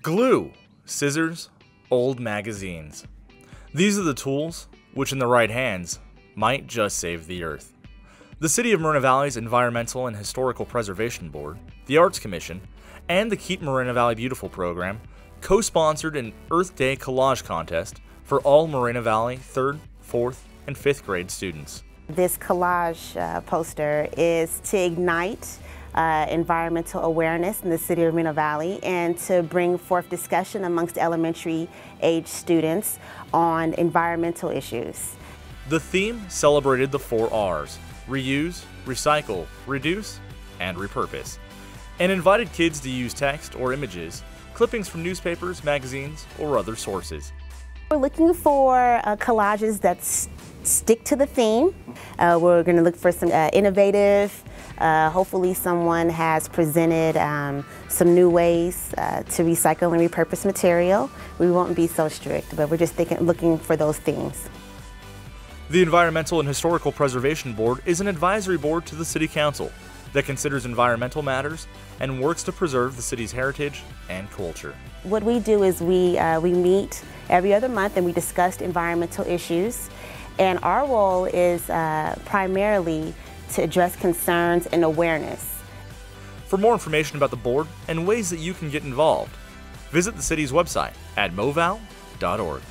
Glue, scissors, old magazines. These are the tools which, in the right hands, might just save the earth. The City of Moreno Valley's Environmental and Historical Preservation Board, the Arts Commission, and the Keep Moreno Valley Beautiful program co-sponsored an Earth Day collage contest for all Moreno Valley 3rd, 4th, and 5th grade students. This collage poster is to ignite environmental awareness in the City of Moreno Valley and to bring forth discussion amongst elementary age students on environmental issues. The theme celebrated the 4 R's: reuse, recycle, reduce, and repurpose, and invited kids to use text or images, clippings from newspapers, magazines, or other sources. We're looking for collages that stick to the theme. We're going to look for some innovative, hopefully someone has presented some new ways to recycle and repurpose material. We won't be so strict, but we're just looking for those themes. The Environmental and Historical Preservation Board is an advisory board to the City Council that considers environmental matters and works to preserve the city's heritage and culture. What we do is we meet every other month and we discuss environmental issues, and our role is primarily to address concerns and awareness. For more information about the board and ways that you can get involved, visit the city's website at moval.org.